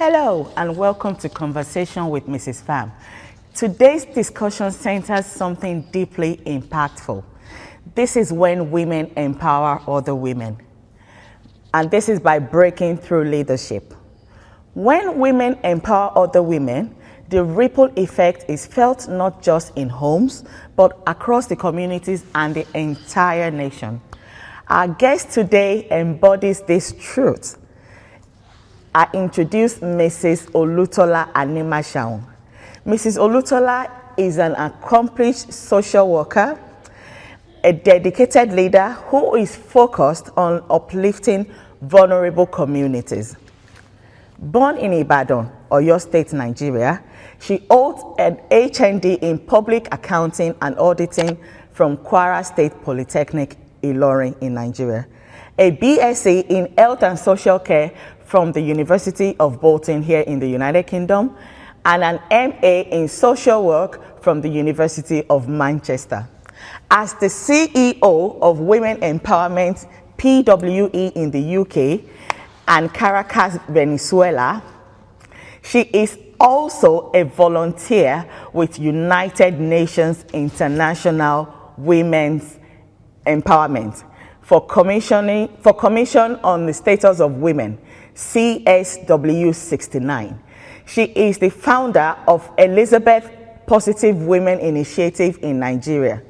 Hello and welcome to Conversation with Mrs. Pham. Today's discussion centers something deeply impactful. This is when women empower other women. And this is by breaking through leadership. When women empower other women, the ripple effect is felt not just in homes, but across the communities and the entire nation. Our guest today embodies this truth. I introduce Mrs. Olutola Animashaun. Mrs. Olutola is an accomplished social worker, a dedicated leader who is focused on uplifting vulnerable communities. Born in Ibadan, Oyo State, Nigeria, she holds an HND in Public Accounting and Auditing from Kwara State Polytechnic, Ilorin in Nigeria, a BSc in Health and Social Care from the University of Bolton here in the United Kingdom, and an MA in Social Work from the University of Manchester. As the CEO of Women Empowerment PWE in the UK and Caracas, Venezuela, she is also a volunteer with United Nations International Women's Empowerment for Commission on the Status of Women, CSW 69. She is the founder of Elizabeth Positive Women Initiative in Nigeria.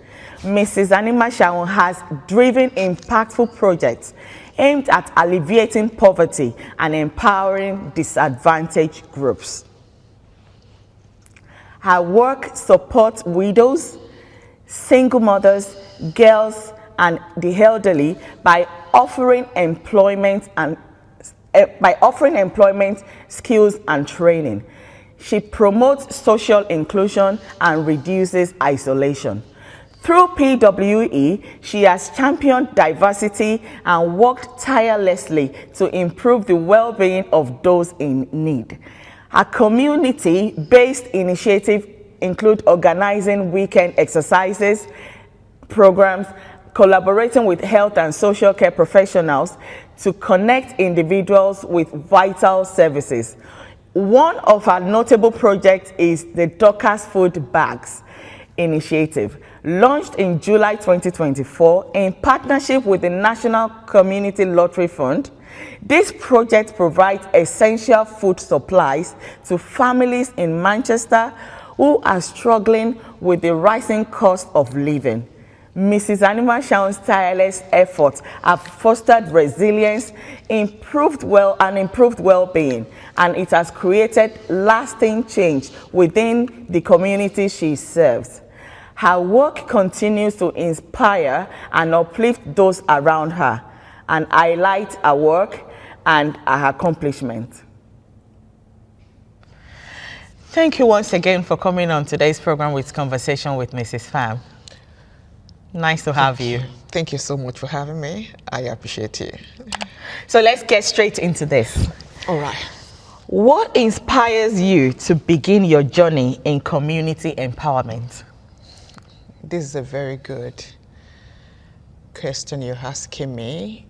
Mrs. Animashaun has driven impactful projects aimed at alleviating poverty and empowering disadvantaged groups. Her work supports widows, single mothers, girls, and the elderly by offering employment, skills, and training. She promotes social inclusion and reduces isolation. Through PWE, she has championed diversity and worked tirelessly to improve the well-being of those in need. Her community-based initiatives include organizing weekend exercises, programs, collaborating with health and social care professionals to connect individuals with vital services. One of our notable projects is the Dorcas Food Bags initiative, launched in July 2024 in partnership with the National Community Lottery Fund. This project provides essential food supplies to families in Manchester who are struggling with the rising cost of living. Mrs. Animashaun's tireless efforts have fostered resilience, improved well-being, and it has created lasting change within the community she serves. Her work continues to inspire and uplift those around her and highlight her work and her accomplishments. Thank you once again for coming on today's program with Conversation with Mrs. Pham. Nice to have you. Thank you so much for having me. I appreciate it. So let's get straight into this. All right. What inspires you to begin your journey in community empowerment? This is a very good question you're asking me.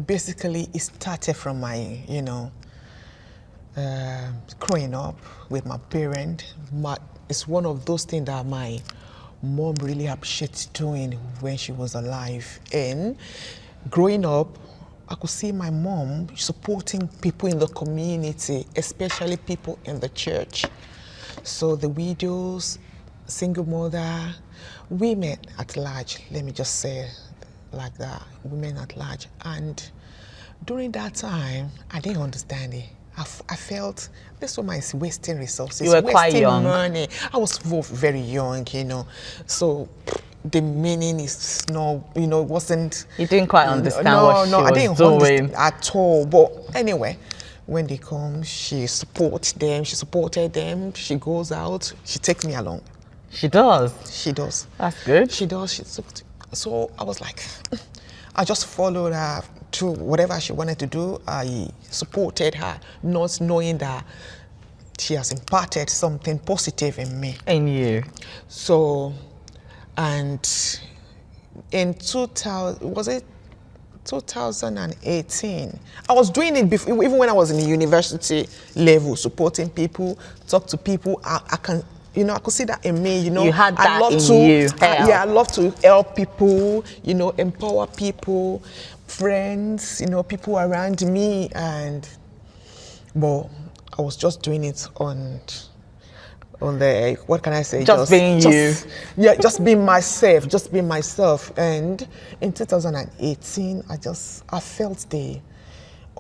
Basically, it started from my, growing up with my parent. It's one of those things that my mom really appreciates doing when she was alive. And growing up, I could see my mom supporting people in the community, especially people in the church. So the widows, single mother, women at large, let me just say like that, women at large. And during that time, I didn't understand it. I felt this woman is wasting resources, you were quite young. Money. I was very young, so the meaning is wasn't. You didn't quite understand what she was I didn't doing. understand at all. But anyway, when they come, she supports them. She supported them. She goes out. She takes me along. She does. She does. That's good. She does. So I was like, I just followed her to whatever she wanted to do. I supported her, not knowing that she has imparted something positive in me. In you. So, and in 2000, was it 2018. I was doing it before, even when I was in the university level, supporting people, talk to people. I can, I could see that in me. You had that I love in to, you. I love to help people. Empower people, friends. People around me, but I was just doing it on the, what can I say? Just being you. Yeah, just being myself. And in 2018, I felt the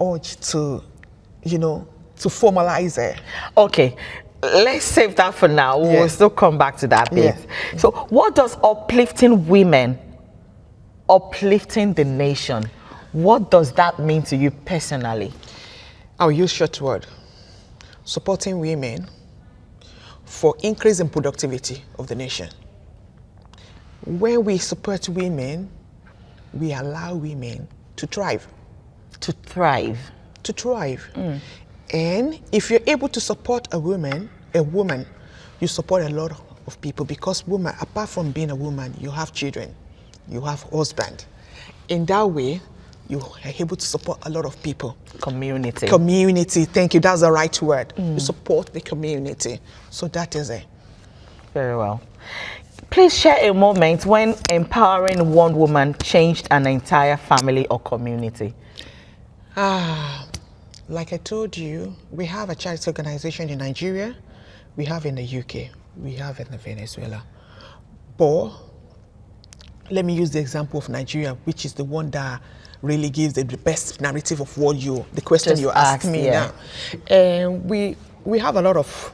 urge to, to formalize it. Okay, let's save that for now. We'll still come back to that bit. Yeah. So what does uplifting women, uplifting the nation, what does that mean to you personally? I'll use short word. Supporting women for increase in productivity of the nation. When we support women, we allow women to thrive. To thrive. To thrive. And if you're able to support a woman, you support a lot of people, because woman, apart from being a woman, you have children, you have husband. In that way, you are able to support a lot of people. Community. Community, thank you, that's the right word. You support the community. So that is it. Very well. Please share a moment when empowering one woman changed an entire family or community. Like I told you, we have a charity organization in Nigeria, we have in the UK, we have in Venezuela. But let me use the example of Nigeria, which is the one that really gives the best narrative of the question Just you're asking me now. And we have a lot of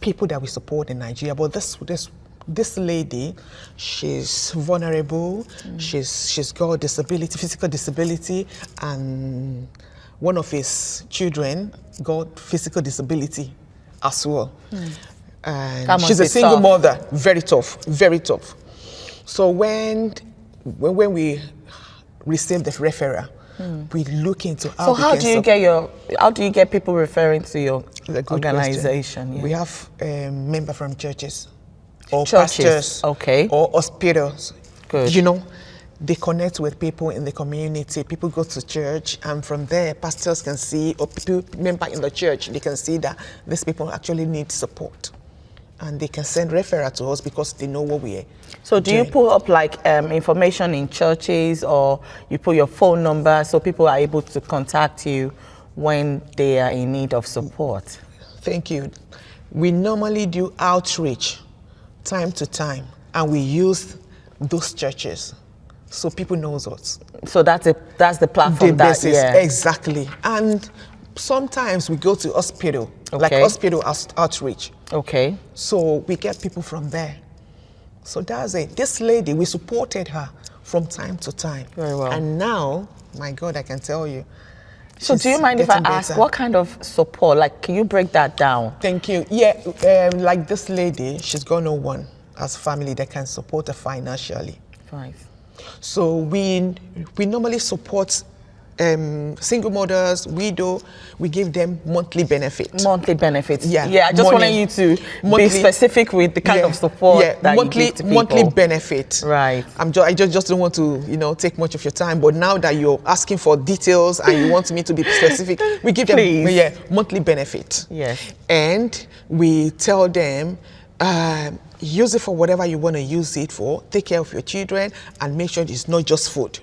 people that we support in Nigeria, but this lady, she's vulnerable. She's got disability, physical disability, and one of his children got physical disability as well. And she's a single mother, very tough, very tough. So when we received the referral, we look into how. So how do you get people referring to your organization? Yeah. We have members from churches, or pastors, okay, or hospitals. Good. They connect with people in the community. People go to church, and from there, pastors can see, or people member in the church, they can see that these people actually need support, and they can send referral to us because they know what we are. So do you put up like information in churches, or you put your phone number so people are able to contact you when they are in need of support? Thank you. We normally do outreach time to time, and we use those churches so people knows us. So that's the platform. Exactly. And sometimes we go to hospital, like hospital outreach. Okay. So we get people from there. So that's it. This lady, we supported her from time to time. Very well. And now, my God, I can tell you. So do you mind if I ask, what kind of support? Like, can you break that down? Thank you. Yeah, like this lady, she's got no one as family that can support her financially. Right. So we normally support single mothers, widow. We give them monthly benefits. Monthly benefits. Yeah. Yeah. I just wanted you to be specific with the kind of support that you give to people. Monthly benefit. Right. I just don't want to take much of your time. But now that you're asking for details and you want me to be specific, we give them monthly benefit. Yes. And we tell them, use it for whatever you want to use it for. Take care of your children and make sure it's not just food.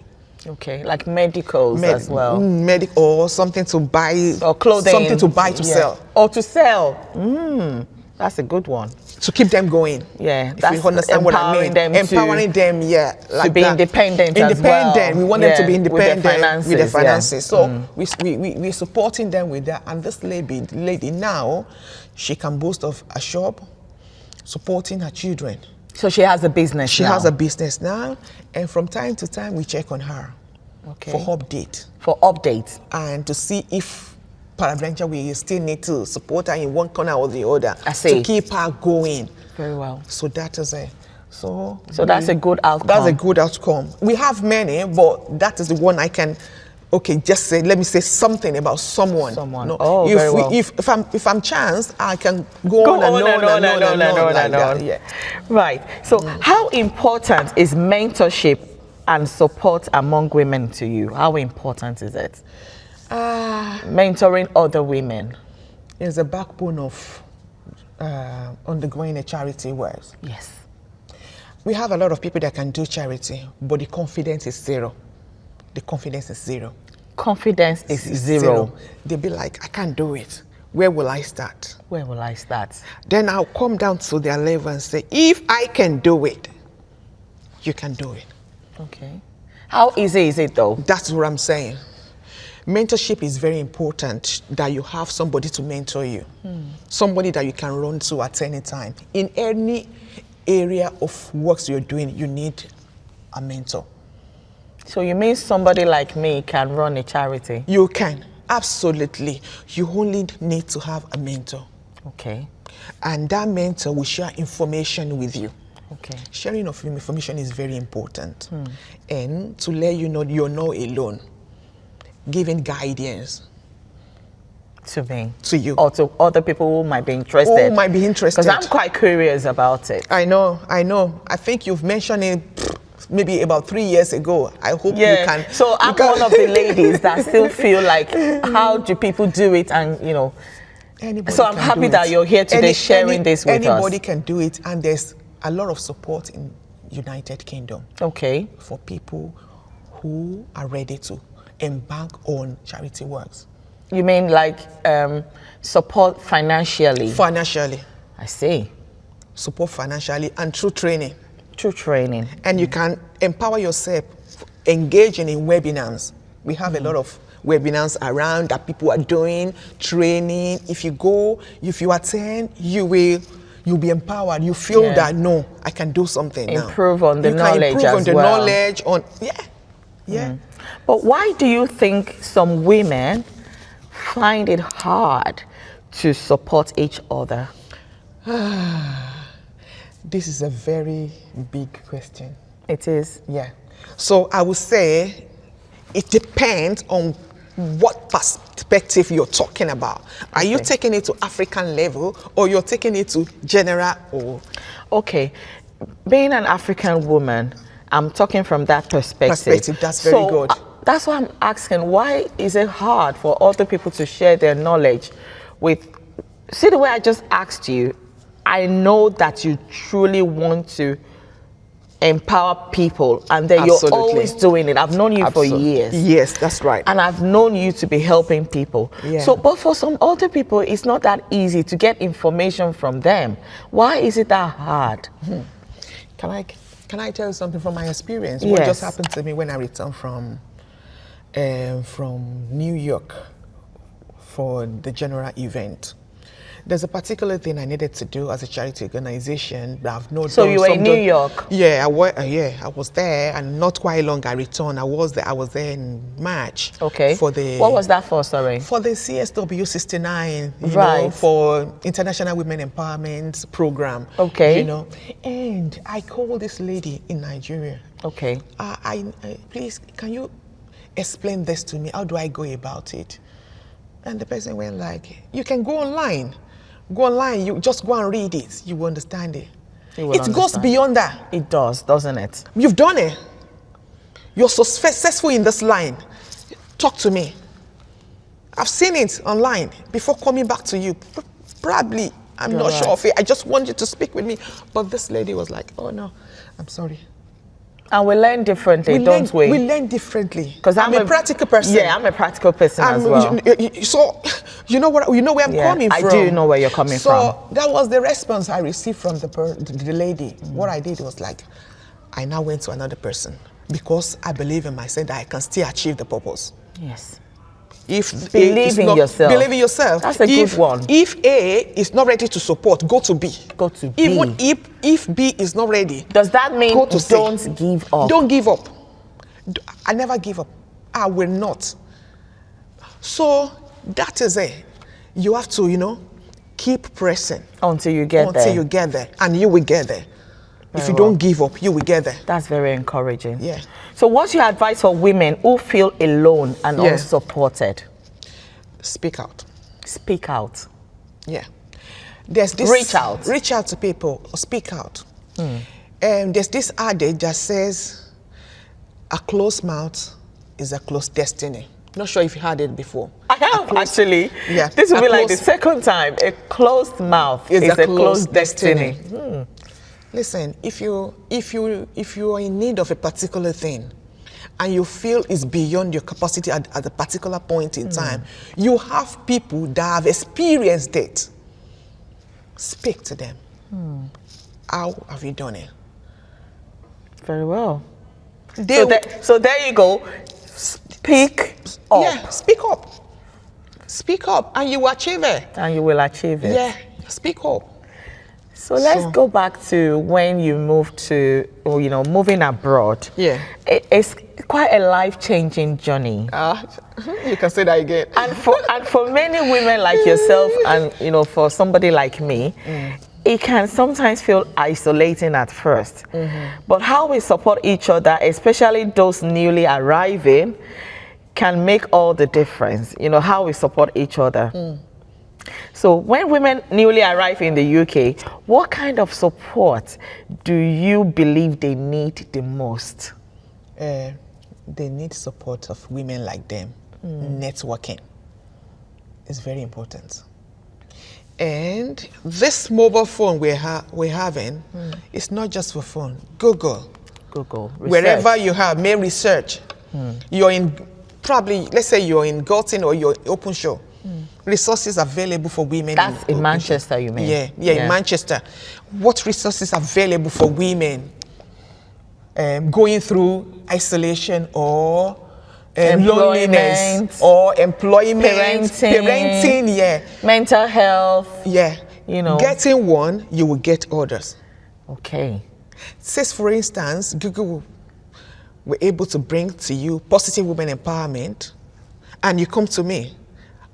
Okay, like medicals as well. Medical, or something to buy. Or clothing. Something to buy to sell. Or to sell. That's a good one. To keep them going. Yeah, if you understand what I mean. Empowering them, like to be independent as well. We want them to be independent with their finances. Yeah. So we're supporting them with that. And this lady now, she can boast of a shop, supporting her children. So she has a business She has a business now, and from time to time we check on her for update. For updates. And to see if peradventure we still need to support her in one corner or the other. I see. To keep her going. Very well. So that is it. So that's a good outcome. That's a good outcome. We have many, but that is the one I can. Okay, just say. Let me say something about someone. No, very well. If I'm chanced, I can go on and on. Right. So, how important is mentorship and support among women to you? How important is it? Mentoring other women. Is the backbone of undergoing a charity work. Yes. We have a lot of people that can do charity, but the confidence is zero. The confidence is zero. Confidence is zero. They'll be like, I can't do it. Where will I start? Where will I start? Then I'll come down to their level and say, if I can do it, you can do it. Okay. How easy is it though? That's what I'm saying. Mentorship is very important, that you have somebody to mentor you. Somebody that you can run to at any time. In any area of works you're doing, you need a mentor. So you mean somebody like me can run a charity? You can, absolutely. You only need to have a mentor. Okay. And that mentor will share information with you. Okay. Sharing of information is very important. And to let you know you're not alone. Giving guidance. To me? To you. Or to other people who might be interested? Who might be interested. Because I'm quite curious about it. I know. I think you've mentioned it maybe about 3 years ago. I hope you can. So I'm one of the ladies that still feel like, how do people do it? And, you know, anybody so I'm happy that you're here today sharing this with us. Anybody can do it, and there's a lot of support in United Kingdom. Okay. For people who are ready to embark on charity works. You mean like support financially? Financially. I see. Support financially and through training. Through training. And you can empower yourself, engaging in webinars. We have a lot of webinars around that people are doing, training. If you go, if you attend, you'll be empowered. You feel that, no, I can do something now. Improve on the knowledge as well. Improve on the knowledge. Yeah. But why do you think some women find it hard to support each other? This is a very big question. It is? Yeah. So I would say it depends on what perspective you're talking about. Are you taking it to African level, or you're taking it to general? Or okay. Being an African woman, I'm talking from that perspective. That's very good. That's why I'm asking, why is it hard for other people to share their knowledge with... See, the way I just asked you, I know that you truly want to empower people, and that you're always doing it. I've known you for years. Yes, that's right. And I've known you to be helping people. Yeah. So, but for some other people, it's not that easy to get information from them. Why is it that hard? Can I tell you something from my experience? Yes. What just happened to me when I returned from New York for the general event. There's a particular thing I needed to do as a charity organization that I've not done. So you were in New York? Yeah, I was there, and not quite long I returned. I was there in March. Okay. What was that for, sorry? For the CSW 69, you know, for International Women Empowerment Program. Okay. You know, and I called this lady in Nigeria. Okay. Please, can you explain this to me? How do I go about it? And the person went like, you can go online. Go online, you just go and read it. You will understand it. It goes beyond that. It does, doesn't it? You've done it. You're so successful in this line. Talk to me. I've seen it online before coming back to you. Probably, I'm not sure of it. I just want you to speak with me. But this lady was like, oh no, I'm sorry. And we learn differently, don't we? We learn differently. Because I'm a practical person. Yeah, I'm a practical person as well. So, you know where I'm coming from. I do know where you're coming from. So that was the response I received from the lady. What I did was like, I now went to another person, because I believe in myself that I can still achieve the purpose. Yes. Believe in yourself. Believe in yourself. That's a good one. If A is not ready to support, go to B. Go to B. Even if B is not ready, does that mean go to don't C. give up? Don't give up. I never give up. I will not. So that is it. You have to, keep pressing until you get there. Until you get there, and you will get there. If you don't give up, you will get there. That's very encouraging. Yeah. So what's your advice for women who feel alone and unsupported? Speak out. Speak out. Yeah. There's this... Reach out. Reach out to people. Or speak out. There's this adage that says, A closed mouth is a closed destiny. Not sure if you heard it before. I have actually. Yeah. This will be like the second time. A closed mouth is a closed destiny. Listen, if you are in need of a particular thing, and you feel it's beyond your capacity at a particular point in time, you have people that have experienced it. Speak to them. How have you done it? Very well. So there you go. Speak up. Yeah, speak up. Speak up and you will achieve it. And you will achieve it. Yeah, speak up. So let's go back to when you moved to, moving abroad. Yeah. It's quite a life-changing journey. You can say that again. And for many women like yourself and, for somebody like me, it can sometimes feel isolating at first. But how we support each other, especially those newly arriving, can make all the difference. How we support each other. So when women newly arrive in the UK, what kind of support do you believe they need the most? They need support of women like them. Networking is very important. And this mobile phone we're having, it's not just for phone. Google. Research. Wherever you have, main research. You're in, probably, let's say you're in Galton or you're Open Show. Resources available for women. That's in Manchester, you mean? Yeah, in Manchester. What resources available for women going through isolation or loneliness or employment, parenting, mental health, getting one, you will get others. Okay. Says, for instance, Google were able to bring to you positive women empowerment, and you come to me.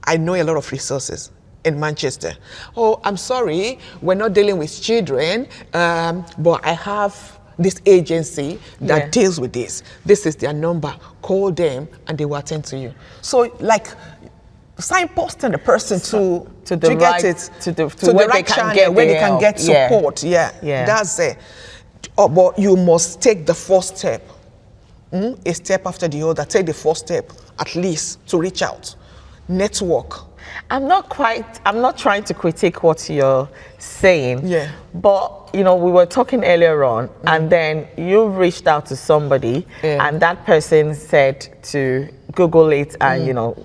I know a lot of resources in Manchester. Oh, I'm sorry, we're not dealing with children, but I have this agency that deals with this. This is their number. Call them and they will attend to you. So, like, signposting the person to the right channel where they can get support. Yeah. That's it. But you must take the first step. A step after the other. Take the first step, at least, to reach out. Network. I'm not trying to critique what you're saying. Yeah. But, we were talking earlier on, and then you reached out to somebody, and that person said to Google it, and,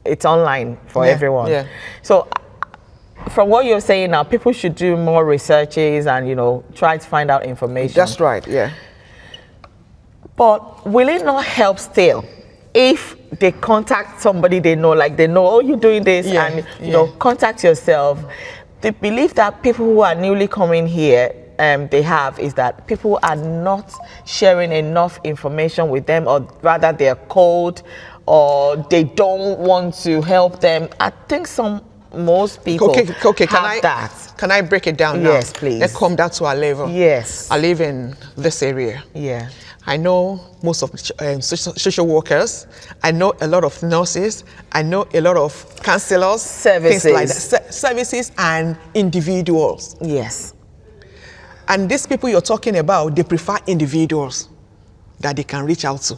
it's online for everyone. Yeah. So, from what you're saying now, people should do more researches and, try to find out information. That's right, yeah. But will it not help still if they contact somebody they know, oh, you're doing this, and contact yourself? The belief that people who are newly coming here they have is that people are not sharing enough information with them, or rather they're cold, or they don't want to help them. I think most people have that. Can I break it down now? Yes, please. Let's come down to our level. Yes. I live in this area. Yeah. I know most of social workers. I know a lot of nurses. I know a lot of counselors. Services. Things like that. Services and individuals. Yes. And these people you're talking about, they prefer individuals that they can reach out to.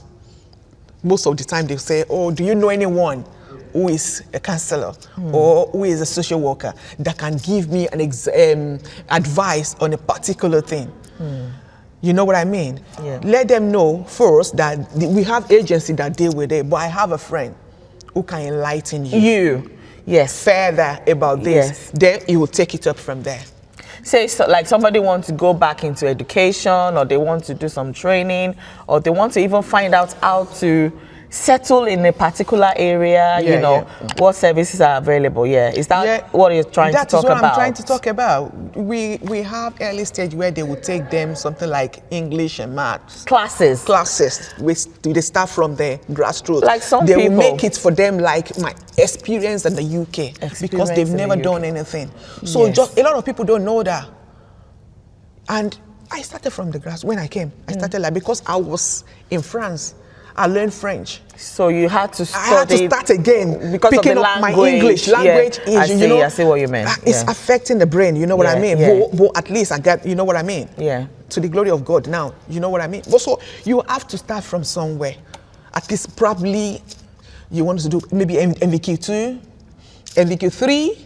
Most of the time they say, oh, do you know anyone who is a counselor or who is a social worker that can give me an advice on a particular thing? You know what I mean? Yeah. Let them know first that we have agency that deal with it, but I have a friend who can enlighten you. Yes. Further about this. Yes. Then you will take it up from there. Say, like somebody wants to go back into education, or they want to do some training, or they want to even find out how to settle in a particular area, what services are available. Is that what you're trying to talk about? That is what I'm trying to talk about. We have early stage where they will take them something like English and maths. Classes. They start from the grassroots. Like some they people. Will make it for them like my experience in the UK because they've never done anything. So just a lot of people don't know that. And I started from the grass when I came. I started because I was in France. I learned French. So you had to study. I had to start again because picking of the up language. My English. Language is, I see what you mean. It's affecting the brain, you know what I mean? Yeah. But at least I get, you know what I mean? Yeah. to the glory of God now. You know what I mean? Also, you have to start from somewhere. At least probably you want to do maybe MVQ2, MVQ3,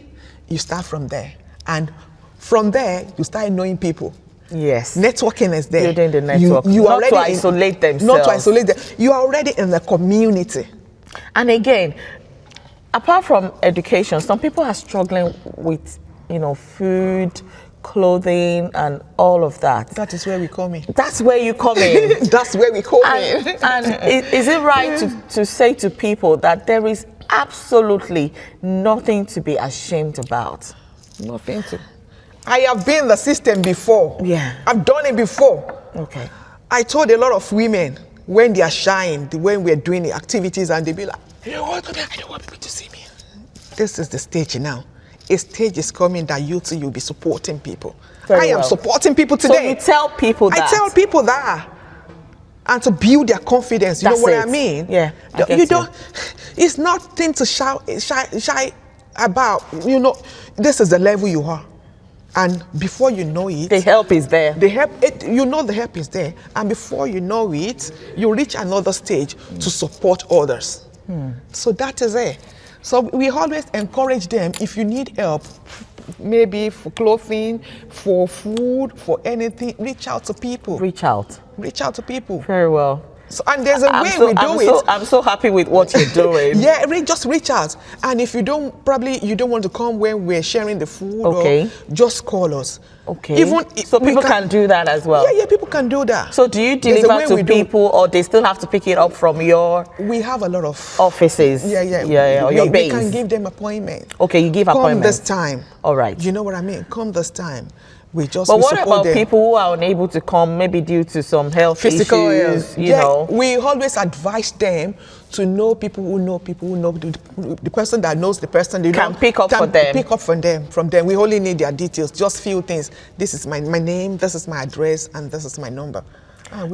you start from there. And from there, you start knowing people. Yes. Networking is there. Building the network. You not to isolate themselves. Not to isolate them. You are already in the community. And again, apart from education, some people are struggling with, food, clothing, and all of that. That is where we come in. That's where you come in. That's where we come in. And is it right to say to people that there is absolutely nothing to be ashamed about? Nothing to. I have been in the system before. Yeah. I've done it before. Okay. I told a lot of women when they are shying, when we're doing the activities, and they be like, I don't want people to see me. This is the stage now. A stage is coming that you too, you'll be supporting people. I am supporting people today. So you tell people that. I tell people that. And to build their confidence. You know what I mean? Yeah. It's nothing to shy about. This is the level you are. And before you know it, the help is there. The help is there. And before you know it, you reach another stage to support others. So that is it. So we always encourage them, if you need help, maybe for clothing, for food, for anything, reach out to people. Reach out to people. Very well. So, and there's a way we do it. I'm so happy with what you're doing. Yeah, just reach out. And if you don't want to come when we're sharing the food, or just call us. Okay. So people can do that as well. Yeah, people can do that. So do you deliver to people, or they still have to pick it up from your? We have a lot of offices. Yeah. Or your base. We can give them appointment. Okay, you give appointment. Come this time. All right. You know what I mean? Come this time. But what about people who are unable to come, maybe due to some physical issues? You know, we always advise them to know people who know the person that knows the person. They can pick up for them. Pick up from them. We only need their details, just few things. This is my name, this is my address, and this is my number.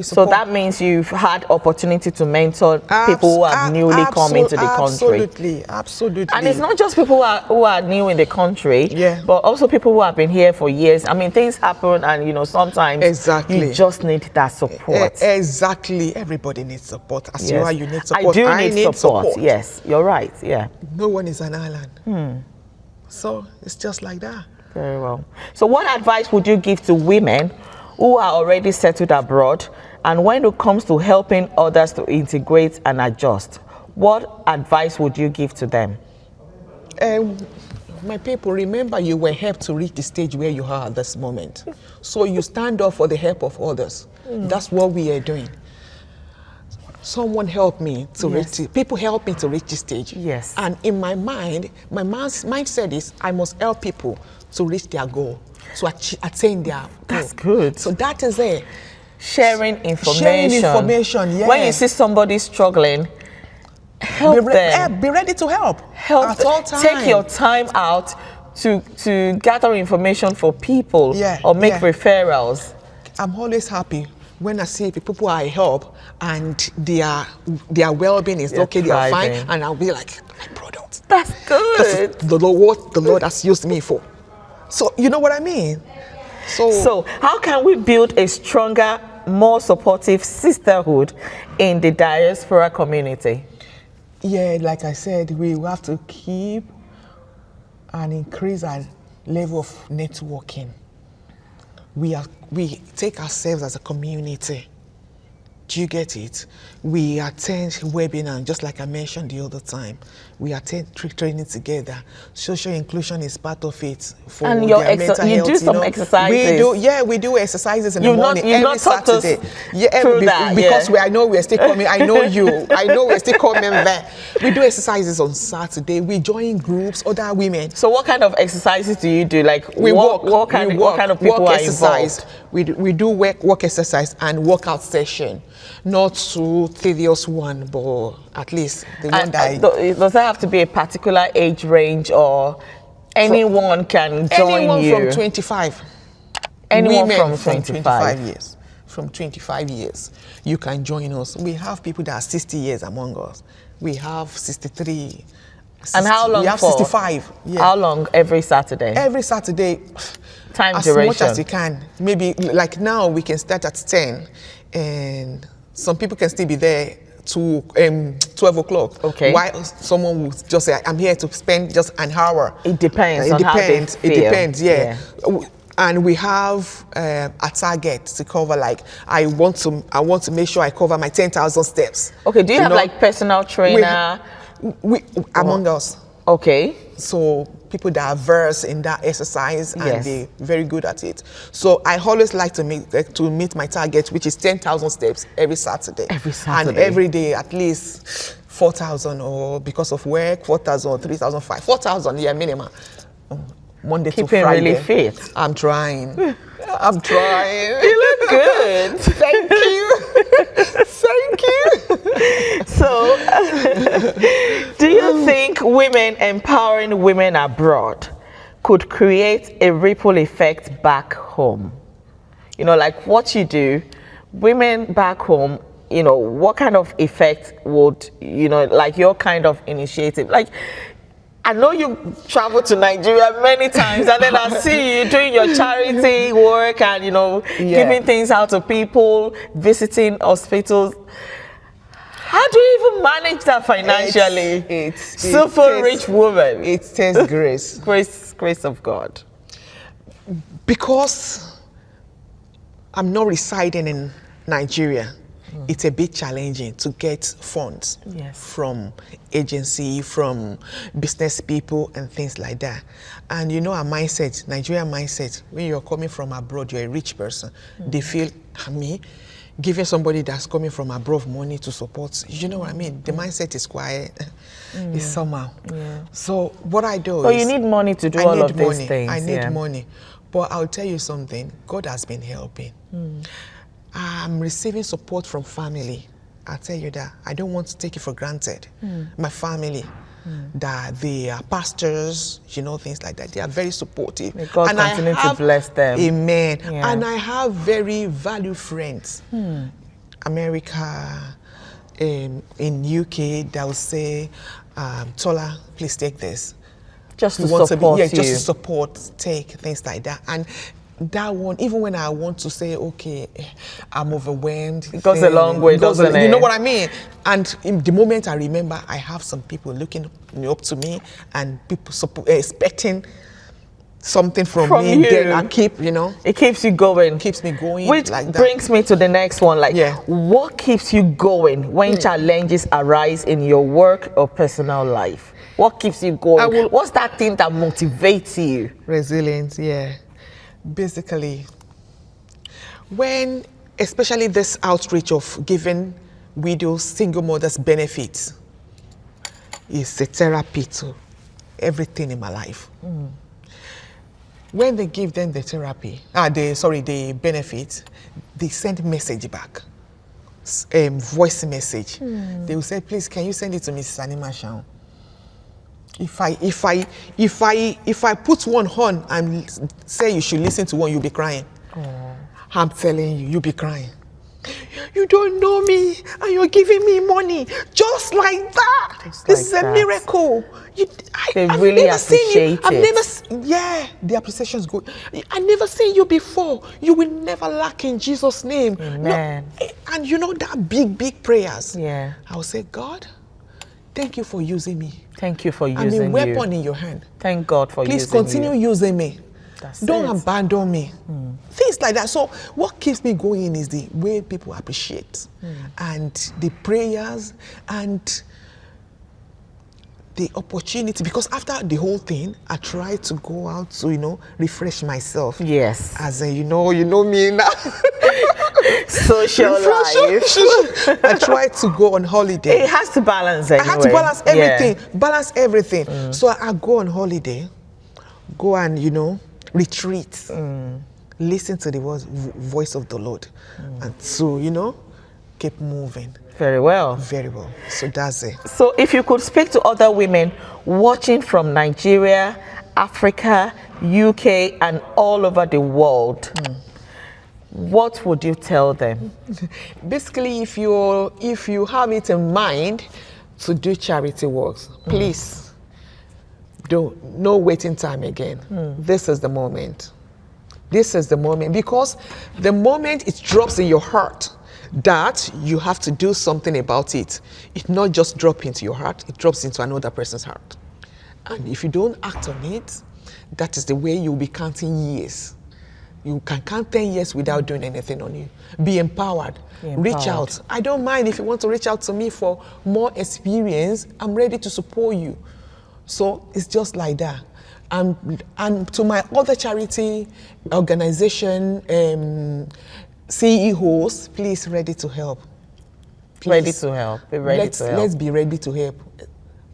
So that means you've had opportunity to mentor people who are newly come into the country. Absolutely. And it's not just people who are new in the country, but also people who have been here for years. I mean, things happen, and sometimes you just need that support. Exactly. Everybody needs support. As you are, you need support. I need support. Yes, you're right. Yeah. No one is an island. So it's just like that. Very well. So what advice would you give to women who are already settled abroad, and when it comes to helping others to integrate and adjust, what advice would you give to them? My people, remember you were helped to reach the stage where you are at this moment. So you stand up for the help of others. That's what we are doing. Someone helped me to reach it. People help me to reach the stage. Yes. And in my mind, my mindset is I must help people to reach their goal, to attain their goal. That's good. So that is it. Sharing information. Sharing information, yeah. When you see somebody struggling, help them. Be ready to help. Help at all times. Take your time out to gather information for people or make referrals. I'm always happy when I see people I help and their well-being is okay, they are fine, and I'll be like, my product. That's good. That's the Lord has used me for. So you know what I mean? So how can we build a stronger, more supportive sisterhood in the diaspora community? Yeah, like I said, we have to keep and increase our level of networking. We take ourselves as a community. Do you get it? We attend webinars, just like I mentioned the other time. We attend training together. Social inclusion is part of it. For and mental health, you do some exercises. We do exercises in the morning every Saturday. Because I know we're still coming. I know you. I know we're still coming there. We do exercises on Saturday. We join groups, other women. So what kind of exercises do you do? Like what kind of people are involved? We do work exercise and workout session. Not too tedious one, but at least the one that... Does that have to be a particular age range, or anyone can join you? Anyone from 25. Anyone Women from 25 years. From 25 years, you can join us. We have people that are 60 years among us. We have 63. And how long we have for? 65. Yeah. How long every Saturday? Every Saturday. Time as duration? As much as you can. Maybe like now we can start at 10 and some people can still be there to 12 o'clock. Okay. While someone will just say, I'm here to spend just an hour. It depends It on depends. how they It feel. depends, yeah. And we have a target to cover. Like I want to make sure I cover my 10,000 steps. Okay. Do you have like personal trainer? We among us. Okay. So people that are versed in that exercise and Yes. they're very good at it. So I always like to meet my target, which is 10,000 steps every Saturday. Every Saturday. And every day at least 4,000, or because of work 4,000 or 3,500. 4,000, yeah, minimum. Monday to Keeping Friday. really fit. I'm trying. I'm trying. You look good. Thank you. Thank you. So, do you think women empowering women abroad could create a ripple effect back home? You know, like what you do, women back home, you know, what kind of effect would, you know, like your kind of initiative, like, I know you travel to Nigeria many times, and then I see you doing your charity work and, you know, giving things out to people, visiting hospitals. How do you even manage that financially? It's super rich woman. It takes grace. Grace of God. Because I'm not residing in Nigeria, it's a bit challenging to get funds from agency, from business people and things like that. And you know our mindset, Nigerian mindset, when you're coming from abroad, you're a rich person. They feel, me, giving somebody that's coming from abroad money to support, you know what I mean? The mindset is quite, it's somehow. So what I do is... you need money to do all of these things. I need money. But I'll tell you something, God has been helping. I'm receiving support from family. I'll tell you that. I don't want to take it for granted. My family, that they are pastors, you know, things like that. They are very supportive. May God continue to bless them. Amen. Yeah. And I have very valued friends. America, in UK, they'll say, Tola, please take this. Just to support you. Just to support, take things like that. And that one, even when I want to say, okay, I'm overwhelmed. It goes a long way, doesn't it? You know what I mean? And in the moment I remember, I have some people looking up to me and people expecting something from me. You. Then I keep, you know. It keeps you going. Keeps me going. Which like that. brings me to the next one. Like, what keeps you going when challenges arise in your work or personal life? What keeps you going? What's that thing that motivates you? Resilience, yeah. Basically, when, especially this outreach of giving widows, single mothers benefits, is a therapy to everything in my life. When they give them the therapy, the benefit, they send message back, voice message. They will say, please, can you send it to Mrs. Animashaun? If I put one on and say you should listen to one, you'll be crying. I'm telling you, you'll be crying. You don't know me and you're giving me money just like that. This is a miracle. They really appreciate it. The appreciation is good. I never seen you before. You will never lack in Jesus' name. Amen. No, and you know that big prayers. Yeah. I will say, God, thank you for using me. Thank you for using you. I'm a weapon in your hand. Thank God for using you. Please continue using me. Don't abandon me. Things like that. So what keeps me going is the way people appreciate and the prayers and the opportunity. Because after the whole thing, I try to go out to, you know, refresh myself. Yes. As a, you know me now. Social life. I try to go on holiday. It has to balance anyway. I have to balance everything. Balance everything. So I go on holiday, go and, you know, retreat. Listen to the voice of the Lord. And so, you know, keep moving. Very well. Very well. So that's it. So if you could speak to other women watching from Nigeria, Africa, UK, and all over the world, what would you tell them? Basically, if you have it in mind to do charity works, please No waiting time again. This is the moment. This is the moment, because the moment it drops in your heart that you have to do something about it, it not just drop into your heart, it drops into another person's heart. And if you don't act on it, that is the way you'll be counting years. You can count 10 years without doing anything on you. Be empowered. Reach out. I don't mind if you want to reach out to me for more experience. I'm ready to support you. So it's just like that. And to my other charity organization CEOs, please, ready to help. Please. Ready to help. Be ready to help. Let's be ready to help,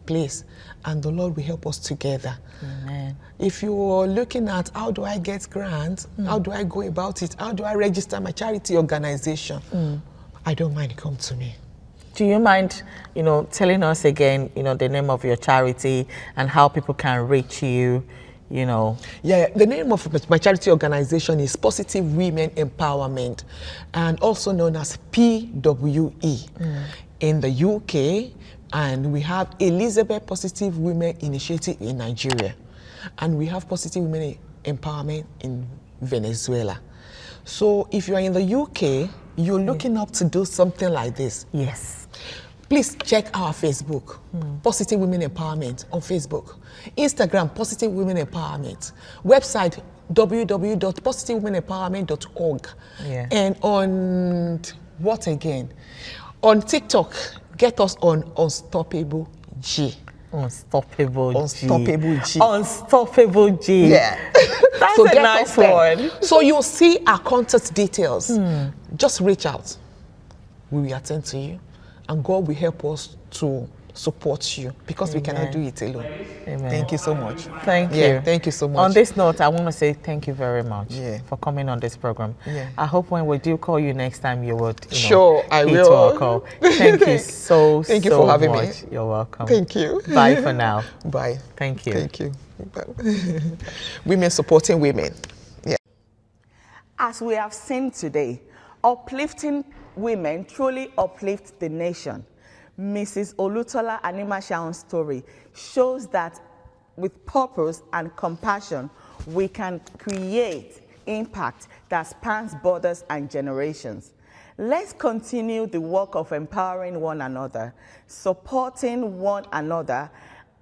please. And the Lord will help us together. Amen. If you are looking at how do I get grants, how do I go about it, how do I register my charity organization, I don't mind, come to me. Do you mind, telling us again, the name of your charity and how people can reach you, Yeah, the name of my charity organization is Positive Women Empowerment, and also known as PWE in the UK. And we have Elizabeth Positive Women Initiative in Nigeria. And we have Positive Women Empowerment in Venezuela. So if you are in the UK, you're looking up to do something like this. Yes. Please check our Facebook, Positive Women Empowerment on Facebook. Instagram, Positive Women Empowerment. Website, www.positivewomenempowerment.org. Yeah. And on what again? On TikTok, get us on Unstoppable G. Unstoppable G. Unstoppable G. Unstoppable G. Yeah. That's So a nice one. So you'll see our contact details. Just reach out. We will attend to you. And God will help us to support you, because we cannot do it alone. Amen. Thank you so much. Thank you. Thank you so much. On this note, I want to say thank you very much for coming on this program. I hope when we do call you next time, you would sure, I heed will. to our call. Thank you so Thank you for having much. me. You're welcome. Thank you. Bye for now. Bye. Thank you. Thank you. Women supporting women. Yeah. As we have seen today, uplifting women truly uplift the nation. Mrs. Olutola Animashaun's story shows that with purpose and compassion, we can create impact that spans borders and generations. Let's continue the work of empowering one another, supporting one another,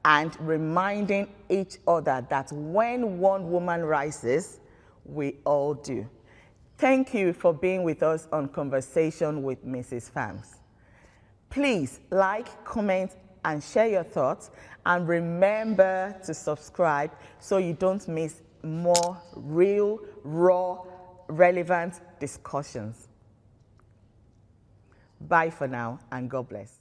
and reminding each other that when one woman rises, we all do. Thank you for being with us on Conversation with Mrs. Phams. Please like, comment, and share your thoughts, and remember to subscribe so you don't miss more real, raw, relevant discussions. Bye for now, and God bless.